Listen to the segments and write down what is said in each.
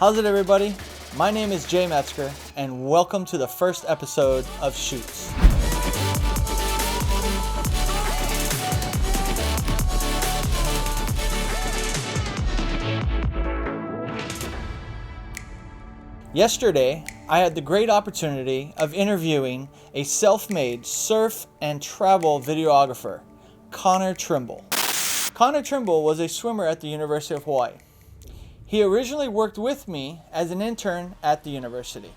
How's it, everybody? My name is Jay Metzger, and welcome to the first episode of Shoots. Yesterday, I had the great opportunity of interviewing a self-made surf and travel videographer, Connor Trimble. Connor Trimble was a swimmer at the University of Hawaii. He originally worked with me as an intern at the university.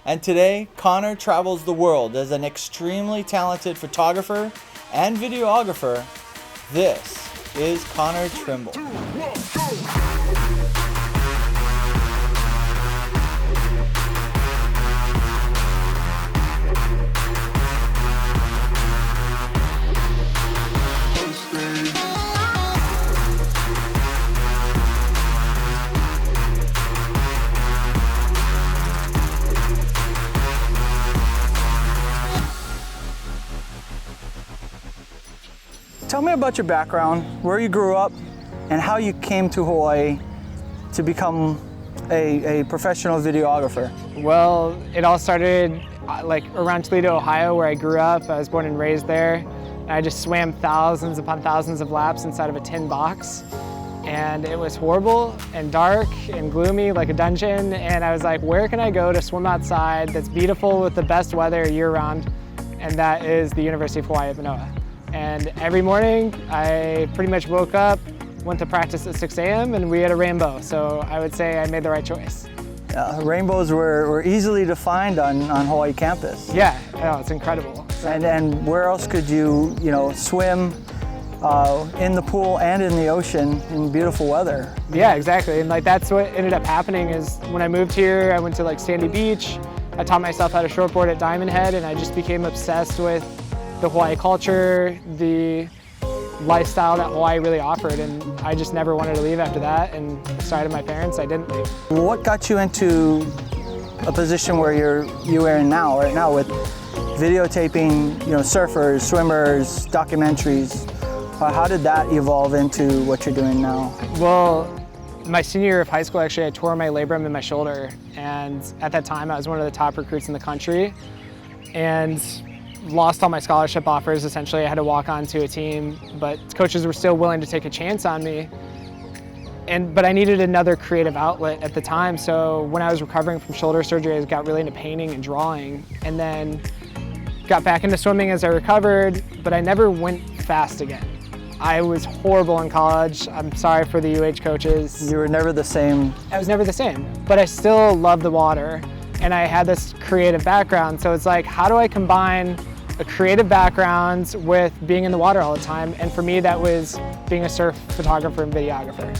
And today, Connor travels the world as an extremely talented photographer and videographer. This is Connor Trimble. Tell me about your background, where you grew up, and how you came to Hawaii to become a professional videographer. Well, it all started like around Toledo, Ohio, where I grew up. I was born and raised there. And I just swam thousands upon thousands of laps inside of a tin box. And it was horrible and dark and gloomy like a dungeon. And I was like, where can I go to swim outside that's beautiful with the best weather year round? And that is the University of Hawaii at Manoa. And every morning I pretty much woke up, went to practice at 6 a.m. and we had a rainbow. So I would say I made the right choice. Rainbows were easily defined on Hawaii campus. Yeah, it's incredible. And where else could you swim in the pool and in the ocean in beautiful weather? Yeah, exactly. And like that's what ended up happening is when I moved here, I went to like Sandy Beach. I taught myself how to shortboard at Diamond Head, and I just became obsessed with the Hawaii culture, the lifestyle that Hawaii really offered, and I just never wanted to leave after that, and sorry to my parents, I didn't leave. What got you into a position where you are in now, right now, with videotaping, surfers, swimmers, documentaries? How did that evolve into what you're doing now? Well, my senior year of high school, actually, I tore my labrum in my shoulder, and at that time, I was one of the top recruits in the country, and lost all my scholarship offers. Essentially, I had to walk onto a team, but coaches were still willing to take a chance on me. But I needed another creative outlet at the time, so when I was recovering from shoulder surgery, I got really into painting and drawing, and then got back into swimming as I recovered, but I never went fast again. I was horrible in college. I'm sorry for the UH coaches. You were never the same. I was never the same, but I still loved the water, and I had this creative background, so it's like, how do I combine a creative background with being in the water all the time? And for me, that was being a surf photographer and videographer.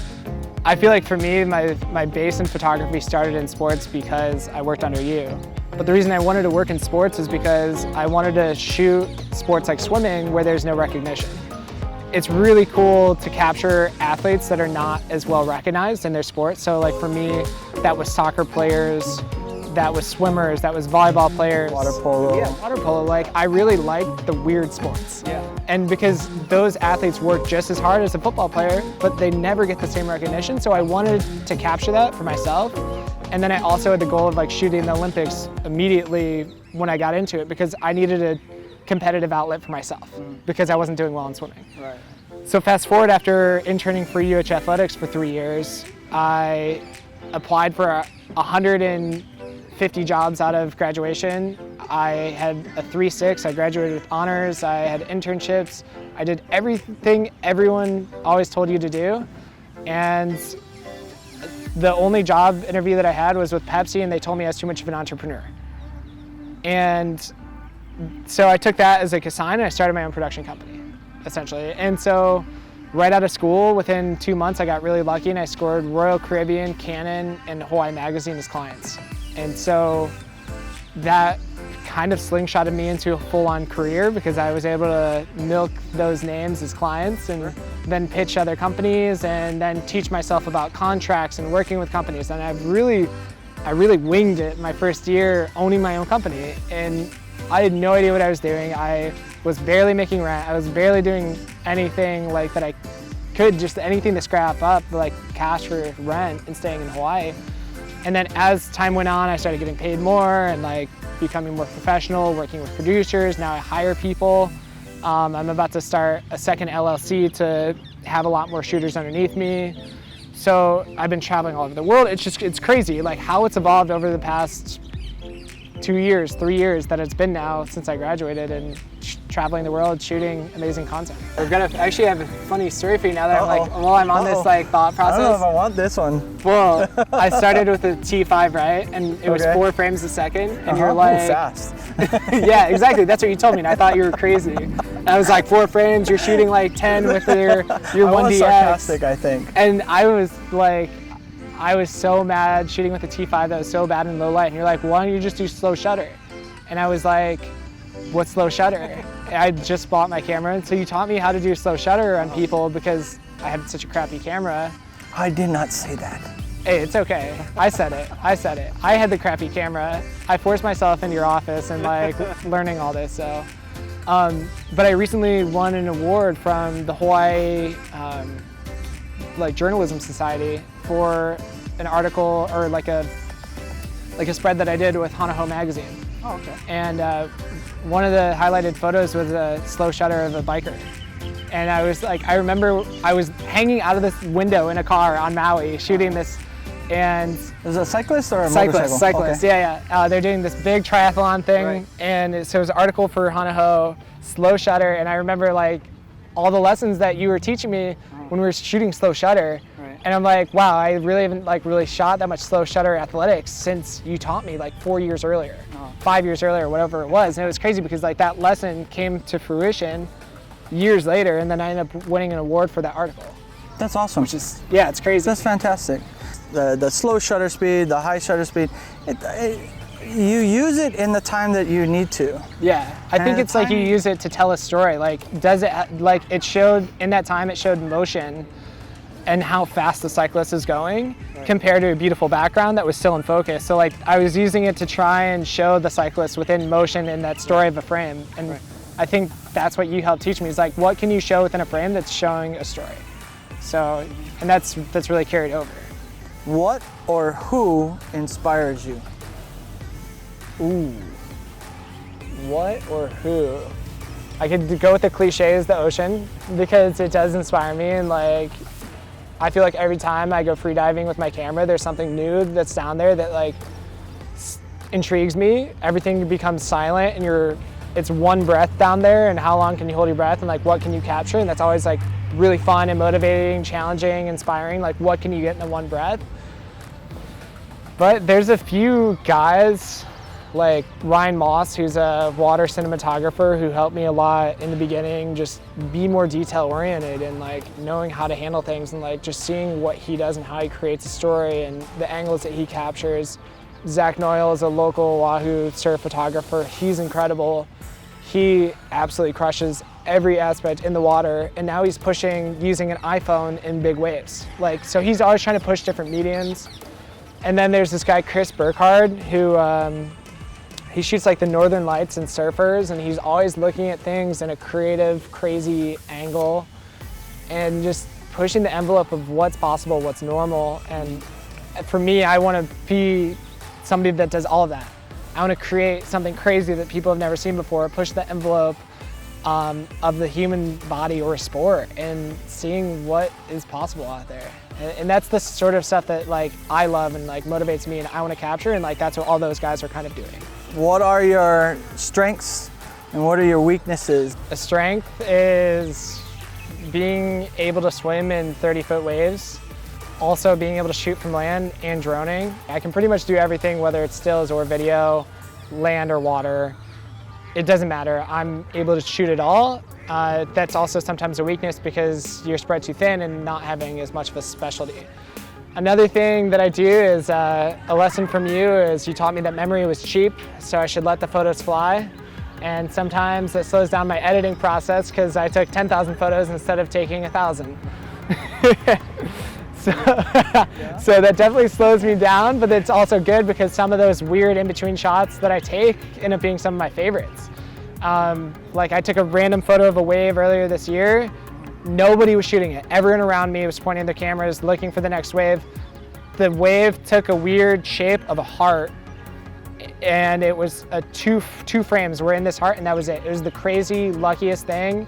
I feel like for me, my base in photography started in sports because I worked under you. But the reason I wanted to work in sports is because I wanted to shoot sports like swimming where there's no recognition. It's really cool to capture athletes that are not as well recognized in their sport. So like for me, that was soccer players, that was swimmers, that was volleyball players. Water polo. Yeah, water polo. Like, I really liked the weird sports. Yeah. And because those athletes work just as hard as a football player, but they never get the same recognition, so I wanted to capture that for myself. And then I also had the goal of like shooting the Olympics immediately when I got into it, because I needed a competitive outlet for myself, because I wasn't doing well in swimming. Right. So fast forward, after interning for UH Athletics for 3 years, I applied for 150 jobs out of graduation. I had a 3.6, I graduated with honors, I had internships, I did everything everyone always told you to do. And the only job interview that I had was with Pepsi, and they told me I was too much of an entrepreneur. And so I took that as like a sign, and I started my own production company, essentially. And so right out of school, within 2 months, I got really lucky, and I scored Royal Caribbean, Canon, and Hawaii Magazine as clients. And so that kind of slingshotted me into a full-on career, because I was able to milk those names as clients and then pitch other companies and then teach myself about contracts and working with companies. And I really winged it my first year owning my own company. And I had no idea what I was doing. I was barely making rent. I was barely doing anything like that I could, just anything to scrap up, like cash for rent and staying in Hawaii. And then as time went on, I started getting paid more and like becoming more professional, working with producers. Now I hire people. I'm about to start a second LLC to have a lot more shooters underneath me. So I've been traveling all over the world. It's crazy, like how it's evolved over the past 2 years, 3 years that it's been now since I graduated and traveling the world, shooting amazing content. We're gonna actually have a funny story for you now that I'm on this like thought process. I don't know if I want this one. Well, I started with a T5, right? And it was 4 frames a second, and you're like, ooh, fast. Yeah, exactly. That's what you told me, and I thought you were crazy. And I was like, 4 frames. You're shooting like 10 with your 1DX. I was sarcastic, I think. And I was like, I was so mad shooting with the T5 that was so bad in low light. And you're like, why don't you just do slow shutter? And I was like, what's slow shutter? I just bought my camera, and so you taught me how to do slow shutter on people because I had such a crappy camera. I did not say that. Hey, it's okay. I said it. I had the crappy camera. I forced myself into your office and like learning all this. So, but I recently won an award from the Hawaii like Journalism Society for an article or like a spread that I did with Hanaho magazine. Oh, okay. And one of the highlighted photos was a slow shutter of a biker. And I was like, I remember I was hanging out of this window in a car on Maui shooting this, and is it a cyclist or a motorcycle? Cyclist, okay. yeah. They're doing this big triathlon thing, right. And so it was an article for Hanaho, slow shutter, and I remember like all the lessons that you were teaching me when we were shooting slow shutter. Right. And I'm like, wow, I really haven't like really shot that much slow shutter athletics since you taught me like 4 years earlier, 5 years earlier, whatever it was. And it was crazy because like that lesson came to fruition years later, and then I ended up winning an award for that article. That's awesome. Which is, yeah, it's crazy. That's fantastic. The slow shutter speed, the high shutter speed, you use it in the time that you need to. Yeah, I think it's like you use it to tell a story. Like, does it, like it showed, in that time it showed motion and how fast the cyclist is going, right, compared to a beautiful background that was still in focus. So like I was using it to try and show the cyclist within motion in that story of a frame. And right, I think that's what you helped teach me, is like, what can you show within a frame that's showing a story? So, and that's really carried over. What or who inspires you? Ooh, what or who? I could go with the cliches, the ocean, because it does inspire me, and like, I feel like every time I go freediving with my camera, there's something new that's down there that like intrigues me. Everything becomes silent, and it's one breath down there, and how long can you hold your breath, and like what can you capture? And that's always like really fun and motivating, challenging, inspiring. Like what can you get in the one breath? But there's a few guys like Ryan Moss, who's a water cinematographer, who helped me a lot in the beginning, just be more detail oriented and like knowing how to handle things, and like just seeing what he does and how he creates a story and the angles that he captures. Zach Noyle is a local Oahu surf photographer. He's incredible. He absolutely crushes every aspect in the water, and now he's pushing using an iPhone in big waves. Like, so he's always trying to push different mediums. And then there's this guy, Chris Burkhardt, who he shoots like the Northern Lights and surfers, and he's always looking at things in a creative, crazy angle and just pushing the envelope of what's possible, what's normal. And for me, I want to be somebody that does all of that. I want to create something crazy that people have never seen before, push the envelope of the human body or sport, and seeing what is possible out there. And that's the sort of stuff that like I love and like motivates me, and I want to capture, and like that's what all those guys are kind of doing. What are your strengths and what are your weaknesses? A strength is being able to swim in 30-foot waves, also being able to shoot from land and droning. I can pretty much do everything, whether it's stills or video, land or water. It doesn't matter. I'm able to shoot it all. That's also sometimes a weakness because you're spread too thin and not having as much of a specialty. Another thing that I do is a lesson from you is you taught me that memory was cheap, so I should let the photos fly. And sometimes it slows down my editing process because I took 10,000 photos instead of taking 1,000. So that definitely slows me down, but it's also good because some of those weird in-between shots that I take end up being some of my favorites. Like I took a random photo of a wave earlier this year. Nobody was shooting it. Everyone around me was pointing their cameras, looking for the next wave. the wave took a weird shape of a heart, and it was two frames were in this heart, and that was it. It was the crazy luckiest thing.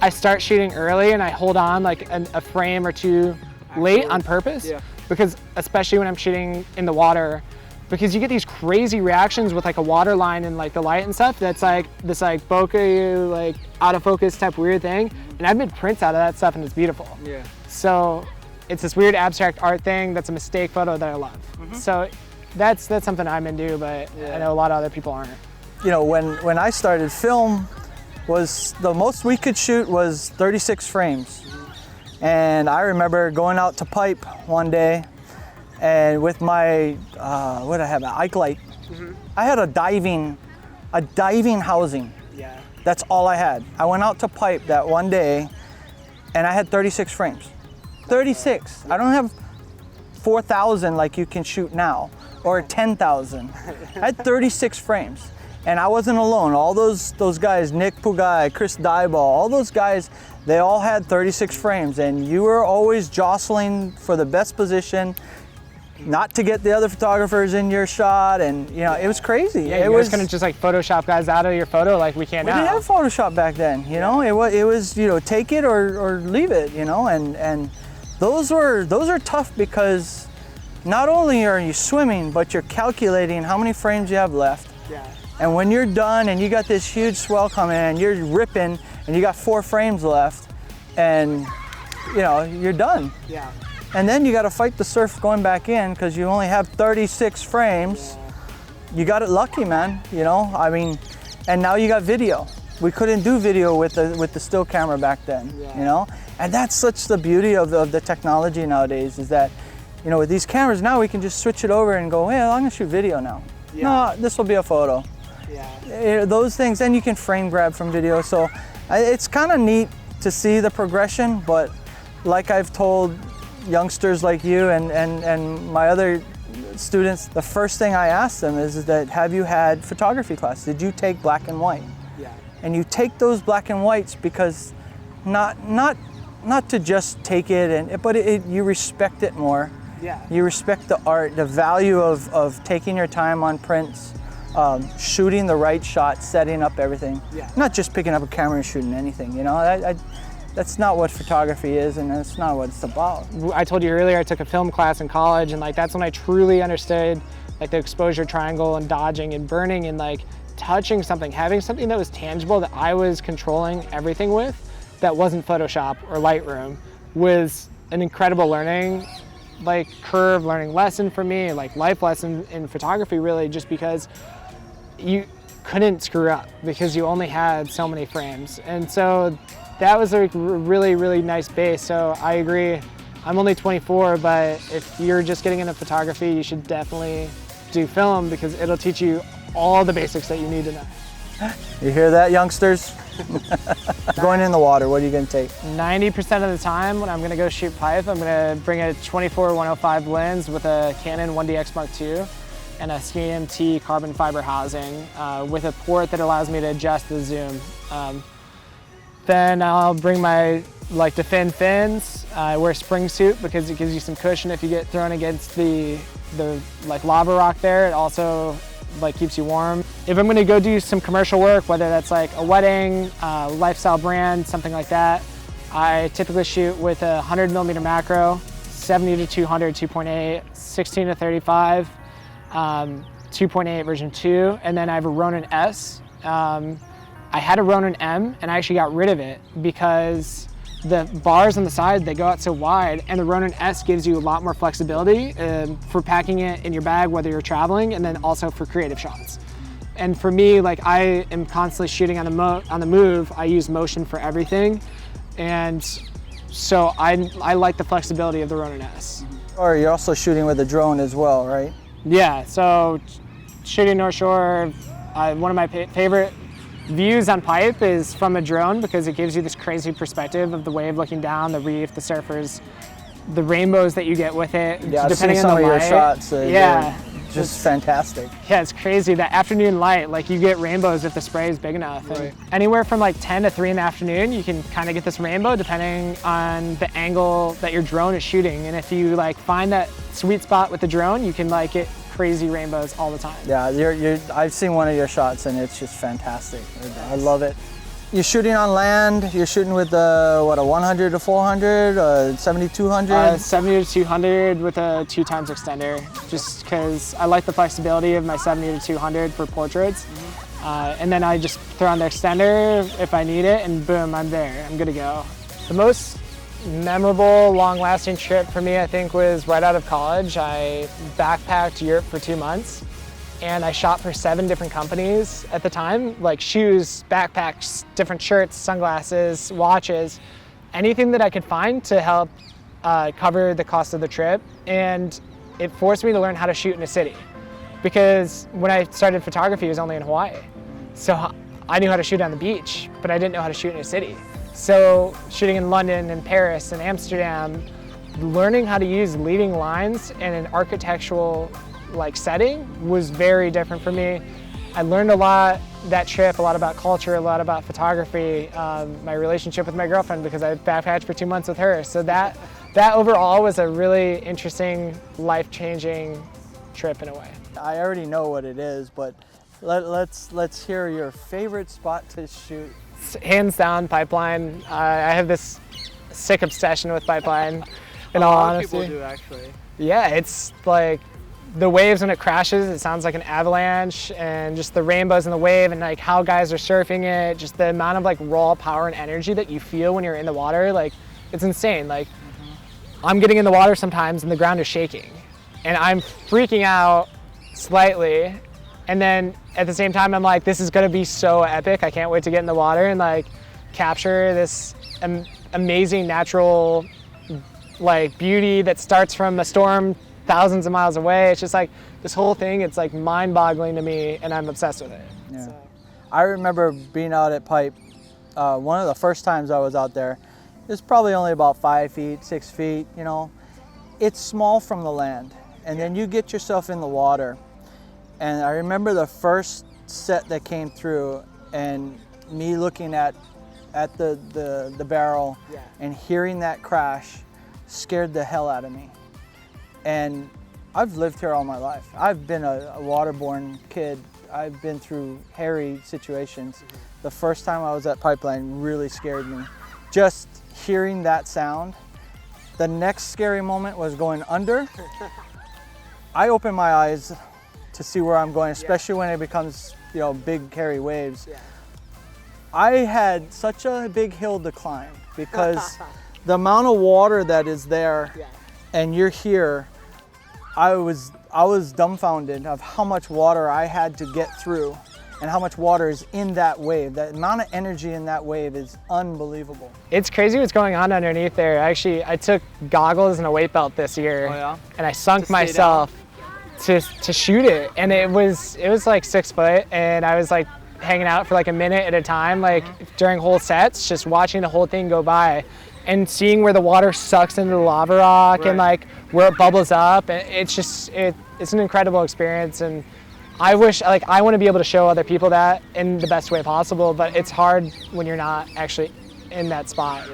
I start shooting early and I hold on like a frame or two late on purpose, because especially when I'm shooting in the water, because you get these crazy reactions with like a water line and like the light and stuff. That's like this like bokeh, like out of focus type weird thing. And I've made prints out of that stuff and it's beautiful. Yeah. So it's this weird abstract art thing that's a mistake photo that I love. So that's something I'm into, but I know a lot of other people aren't. You know, when I started, film was the most we could shoot was 36 frames. And I remember going out to pipe one day, and with my what did I have, an Ike light. I had a diving housing. Yeah. That's all I had. I went out to pipe that one day, and I had 36 frames. 36. I don't have 4,000 like you can shoot now, or 10,000. I had 36 frames, and I wasn't alone. All those guys, Nick Pugai, Chris Dyball, all those guys, they all had 36 frames, and you were always jostling for the best position, not to get the other photographers in your shot, and you know, it was crazy. Yeah, you was gonna just like Photoshop guys out of your photo like we can now. We didn't have Photoshop back then, you know. It was you know, take it or leave it, you know, and those are tough, because not only are you swimming, but you're calculating how many frames you have left. Yeah. And when you're done and you got this huge swell coming in, you're ripping and you got 4 frames left, and you know, you're done. Yeah. And then you got to fight the surf going back in, because you only have 36 frames. Yeah. You got it lucky, man. You know, I mean, and now you got video. We couldn't do video with the still camera back then. Yeah. You know, and that's such the beauty of the technology nowadays, is that, you know, with these cameras now we can just switch it over and go, hey, I'm gonna shoot video now. Yeah. No, this will be a photo. Yeah. Those things, and you can frame grab from video. So it's kind of neat to see the progression, but like I've told youngsters like you and my other students, the first thing I ask them is that, have you had photography class? Did you take black and white? Yeah. And you take those black and whites because not to just take it, but you respect it more. Yeah. You respect the art, the value of taking your time on prints, shooting the right shot, setting up everything. Yeah. Not just picking up a camera and shooting anything, you know. That's not what photography is, and that's not what it's about. I told you earlier I took a film class in college, and like that's when I truly understood like the exposure triangle and dodging and burning and like touching something, having something that was tangible that I was controlling everything with, that wasn't Photoshop or Lightroom, was an incredible learning like curve, learning lesson for me, like life lesson in photography, really, just because you couldn't screw up because you only had so many frames. And so that was a really, really nice base. So I agree. I'm only 24, but if you're just getting into photography, you should definitely do film, because it'll teach you all the basics that you need to know. You hear that, youngsters? Going in the water, what are you going to take? 90% of the time when I'm going to go shoot pipe, I'm going to bring a 24-105 lens with a Canon 1DX Mark II and a CMT carbon fiber housing with a port that allows me to adjust the zoom. Then I'll bring my defend fins. I wear a spring suit because it gives you some cushion if you get thrown against the lava rock there. It also keeps you warm. If I'm gonna go do some commercial work, whether that's like a wedding, lifestyle brand, something like that, I typically shoot with a 100mm macro, 70-200, 2.8, 16-35, 2.8 version 2, and then I have a Ronin S. I had a Ronin M, and I actually got rid of it because the bars on the side, they go out so wide, and the Ronin S gives you a lot more flexibility for packing it in your bag, whether you're traveling, and then also for creative shots. And for me, I am constantly shooting on the move. I use motion for everything, and so I like the flexibility of the Ronin S. Or you're also shooting with a drone as well, right? Yeah, so shooting North Shore, one of my favorite views on pipe is from a drone, because it gives you this crazy perspective of the wave looking down, the reef, the surfers, the rainbows that you get with it. Yeah, I've seen some of your shots. Yeah. just fantastic. Yeah, it's crazy. That afternoon light, like you get rainbows if the spray is big enough. Right. And anywhere from like 10 to 3 in the afternoon, you can kind of get this rainbow depending on the angle that your drone is shooting. And if you like find that sweet spot with the drone, you can like get crazy rainbows all the time. Yeah, I've seen one of your shots and it's just fantastic. I love it. You're shooting on land, you're shooting with a 100 to 400, 70 200? 70 to 200 with a 2x extender, just because I like the flexibility of my 70 to 200 for portraits. And then I just throw on the extender if I need it, and boom, I'm there, I'm good to go. The most memorable, long-lasting trip for me, I think, was right out of college. I backpacked Europe for 2 months. And I shot for 7 different companies at the time, like shoes, backpacks, different shirts, sunglasses, watches, anything that I could find to help cover the cost of the trip. And it forced me to learn how to shoot in a city, because when I started photography, it was only in Hawaii. So I knew how to shoot on the beach, but I didn't know how to shoot in a city. So shooting in London and Paris and Amsterdam, learning how to use leading lines in an architectural setting was very different for me. I learned a lot that trip, a lot about culture, a lot about photography, my relationship with my girlfriend, because I backpacked for 2 months with her. So that overall was a really interesting, life-changing trip in a way. I already know what it is, but let's hear your favorite spot to shoot. Hands down, Pipeline. I have this sick obsession with Pipeline, in all honesty. A lot of people do, actually. Yeah, it's like the waves when it crashes, it sounds like an avalanche, and just the rainbows in the wave, and like how guys are surfing it, just the amount of like raw power and energy that you feel when you're in the water, like it's insane. Like I'm getting in the water sometimes and the ground is shaking and I'm freaking out slightly, and then at the same time I'm like, this is gonna be so epic, I can't wait to get in the water and like capture this amazing natural like beauty that starts from a storm thousands of miles away. It's just like this whole thing, it's like mind-boggling to me, and I'm obsessed with it. Yeah. So. I remember being out at Pipe, one of the first times I was out there, it was probably only about 5 feet, 6 feet, you know. It's small from the land, and then you get yourself in the water. And I remember the first set that came through and me looking at the barrel and hearing that crash scared the hell out of me. And I've lived here all my life. I've been a waterborne kid. I've been through hairy situations. The first time I was at Pipeline really scared me. Just hearing that sound. The next scary moment was going under. I open my eyes to see where I'm going, especially when it becomes, you know, big hairy waves. I had such a big hill to climb because the amount of water that is there and you're here, I was dumbfounded of how much water I had to get through and how much water is in that wave. The amount of energy in that wave is unbelievable. It's crazy what's going on underneath there. Actually, I took goggles and a weight belt this year, and I sunk myself to shoot it, and it was like 6 foot, and I was like hanging out for like a minute at a time, like during whole sets, just watching the whole thing go by. And seeing where the water sucks into the lava rock and like where it bubbles up, it's just it's an incredible experience. And I wish, like, I want to be able to show other people that in the best way possible, but it's hard when you're not actually in that spot.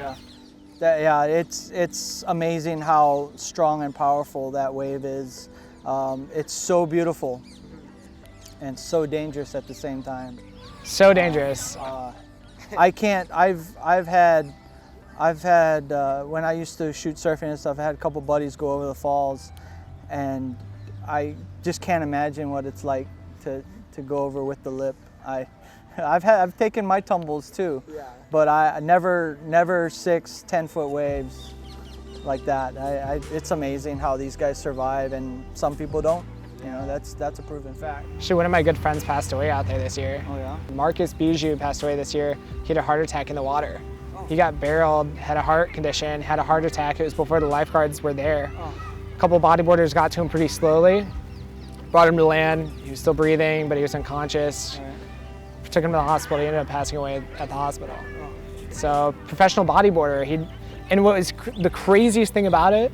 It's amazing how strong and powerful that wave is. It's so beautiful and so dangerous at the same time. So dangerous. I've had when I used to shoot surfing and stuff, I had a couple buddies go over the falls, and I just can't imagine what it's like to go over with the lip. I've taken my tumbles too, but I never 6-10 foot waves like that. It's amazing how these guys survive, and some people don't. You know, that's a proven fact. Actually, one of my good friends passed away out there this year. Oh yeah? Marcus Bijou passed away this year. He had a heart attack in the water. He got barreled, had a heart condition, had a heart attack. It was before the lifeguards were there. A couple of bodyboarders got to him pretty slowly, brought him to land. He was still breathing, but he was unconscious. Took him to the hospital. He ended up passing away at the hospital. So, professional bodyboarder. And what was the craziest thing about it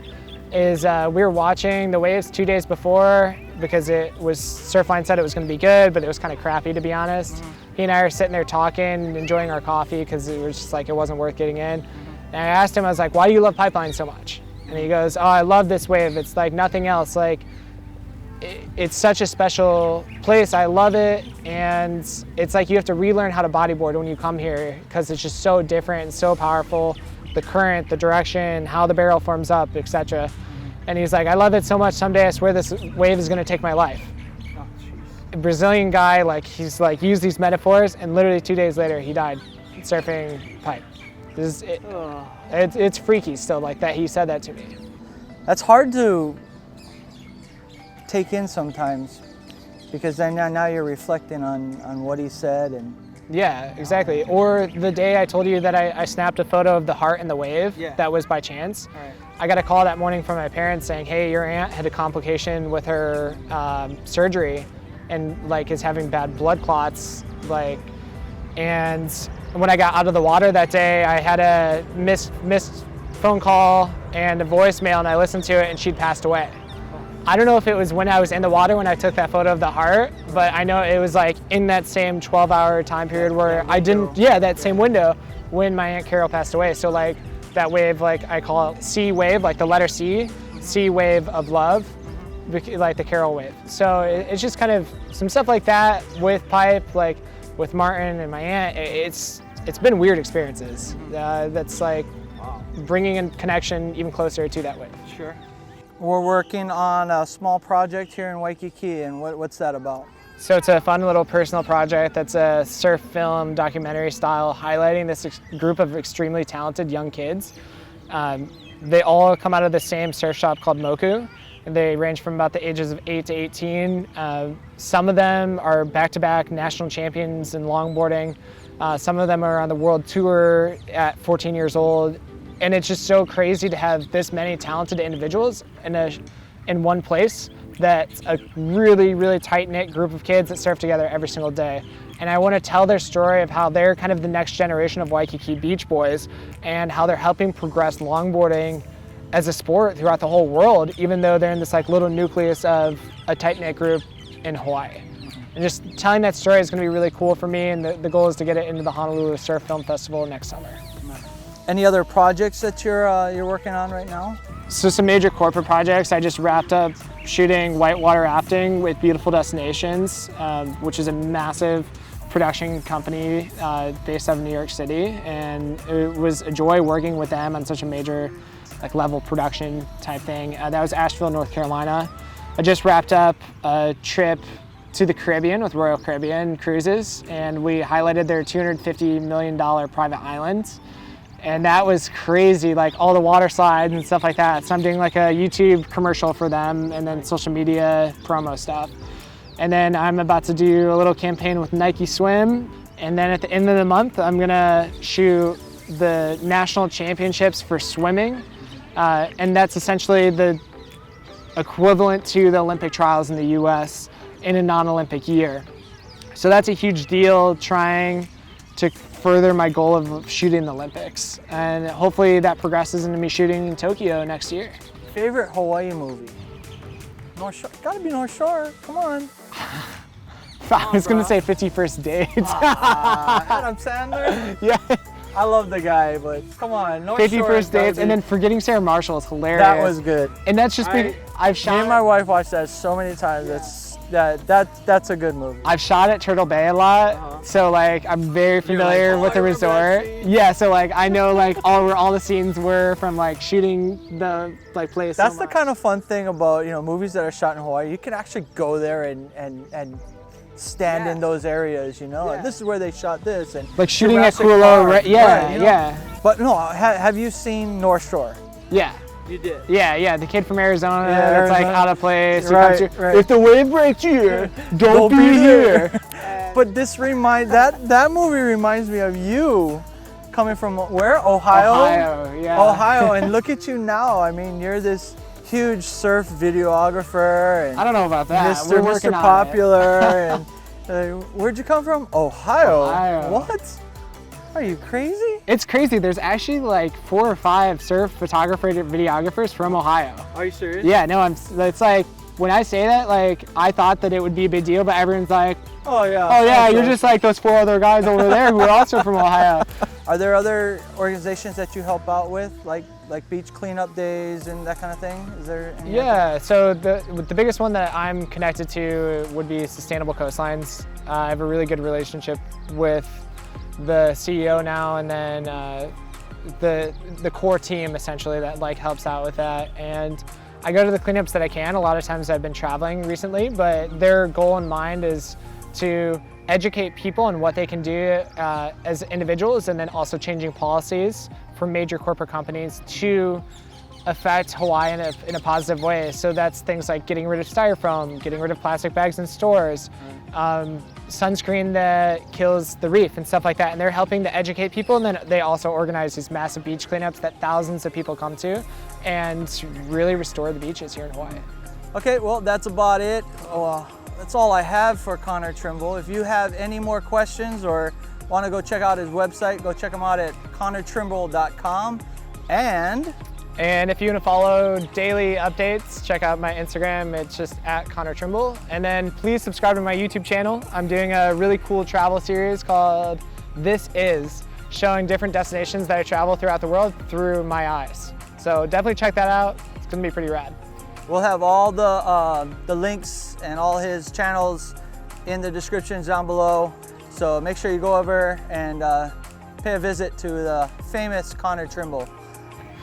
is we were watching the waves 2 days before, because Surfline said it was going to be good, but it was kind of crappy, to be honest. He and I are sitting there talking, enjoying our coffee, because it was just like it wasn't worth getting in. And I asked him, I was like, why do you love pipeline so much? And he goes, oh, I love this wave. It's like nothing else. Like, it's such a special place. I love it. And it's like you have to relearn how to bodyboard when you come here, because it's just so different and so powerful. The current, the direction, how the barrel forms up, etc. And he's like, I love it so much, someday I swear this wave is gonna take my life. Oh, A Brazilian guy, like, he's like used these metaphors, and literally 2 days later he died surfing pipe. It's freaky still, like that he said that to me. That's hard to take in sometimes, because then now you're reflecting on what he said. And yeah, exactly. Or the day I told you that I snapped a photo of the heart and the wave, that was by chance. Right. I got a call that morning from my parents saying, hey, your aunt had a complication with her surgery and like is having bad blood clots. Like, and when I got out of the water that day, I had a missed phone call and a voicemail, and I listened to it and she'd passed away. I don't know if it was when I was in the water when I took that photo of the heart, but I know it was like in that same 12-hour time period where I didn't, that same window when my Aunt Carol passed away. So like that wave, like I call it C wave, like the letter C wave of love, like the Carol wave. So it's just kind of some stuff like that with pipe, like with Martin and my aunt. It's been weird experiences. That's like bringing in connection even closer to that wave. Sure. We're working on a small project here in Waikiki, and what's that about? So it's a fun little personal project that's a surf film documentary style, highlighting this group of extremely talented young kids. They all come out of the same surf shop called Moku. And they range from about the ages of 8 to 18. Some of them are back-to-back national champions in longboarding. Some of them are on the world tour at 14 years old. And it's just so crazy to have this many talented individuals in one place. That's a really, really tight-knit group of kids that surf together every single day. And I want to tell their story of how they're kind of the next generation of Waikiki Beach Boys and how they're helping progress longboarding as a sport throughout the whole world, even though they're in this like little nucleus of a tight-knit group in Hawaii. And just telling that story is going to be really cool for me, and the goal is to get it into the Honolulu Surf Film Festival next summer. Any other projects that you're working on right now? So some major corporate projects. I just wrapped up shooting whitewater rafting with Beautiful Destinations, which is a massive production company based out of New York City, and it was a joy working with them on such a major like level production type thing. That was Asheville, North Carolina. I just wrapped up a trip to the Caribbean with Royal Caribbean Cruises, and we highlighted their $250 million private islands. And that was crazy, like all the water slides and stuff like that. So I'm doing like a YouTube commercial for them, and then social media promo stuff. And then I'm about to do a little campaign with Nike Swim. And then at the end of the month, I'm gonna shoot the national championships for swimming. And that's essentially the equivalent to the Olympic trials in the US in a non-Olympic year. So that's a huge deal, trying to further my goal of shooting the Olympics. And hopefully that progresses into me shooting in Tokyo next year. Favorite Hawaii movie? North Shore. Gotta be North Shore. Come on. I was gonna say 50 First Dates. Adam Sandler? Yeah. I love the guy, but come on. North 50 Shore First Dates, and then Forgetting Sarah Marshall is hilarious. That was good. And that's just I've shot. Me and my wife watched that so many times. That's a good movie. I've shot at Turtle Bay a lot, so like I'm very familiar with the resort. Yeah, so like I know like where all the scenes were from like shooting the like place. That's the kind of fun thing about movies that are shot in Hawaii. You can actually go there and stand in those areas, Like, this is where they shot this, and like shooting at Kualoa. Yeah. Yeah. But no, have you seen North Shore? Yeah. You did? Yeah, the kid from Arizona that's like out of place. Right. If the wave breaks here, don't be here. But that movie reminds me of you coming from where? Ohio? Ohio, yeah. Ohio, and look at you now. I mean, you're this huge surf videographer. And I don't know about that. Mr. Popular. And where'd you come from? Ohio. What? Are you crazy? It's crazy. There's actually like 4 or 5 surf photographer videographers from Ohio. Are you serious? Yeah, no, it's like when I say that, like, I thought that it would be a big deal, but everyone's like, Oh yeah. oh yeah, you're just like those 4 other guys over there who are also from Ohio. Are there other organizations that you help out with, like beach cleanup days and that kind of thing? Is there any? Yeah, so the biggest one that I'm connected to would be Sustainable Coastlines. I have a really good relationship with the CEO now, and then the core team essentially that like helps out with that. And I go to the cleanups that I can. A lot of times I've been traveling recently, but their goal in mind is to educate people on what they can do as individuals, and then also changing policies for major corporate companies to affect Hawaii in a positive way. So that's things like getting rid of styrofoam, getting rid of plastic bags in stores, sunscreen that kills the reef and stuff like that. And they're helping to educate people, and then they also organize these massive beach cleanups that thousands of people come to and really restore the beaches here in Hawaii. Okay, well, that's about it. That's all I have for Connor Trimble. If you have any more questions or want to go check out his website, go check him out at connortrimble.com. And if you want to follow daily updates, check out my Instagram. It's just at Connor Trimble. And then please subscribe to my YouTube channel. I'm doing a really cool travel series called This Is, showing different destinations that I travel throughout the world through my eyes. So definitely check that out. It's gonna be pretty rad. we'll have all the links and all his channels in the descriptions down below. So make sure you go over and pay a visit to the famous Connor Trimble.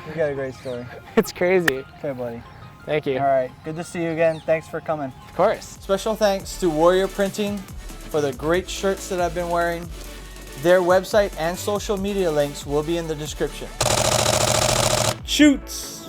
You got a great story. It's crazy. Okay, buddy. Thank you. All right, good to see you again. Thanks for coming. Of course. Special thanks to Warrior Printing for the great shirts that I've been wearing. Their website and social media links will be in the description. Shoots!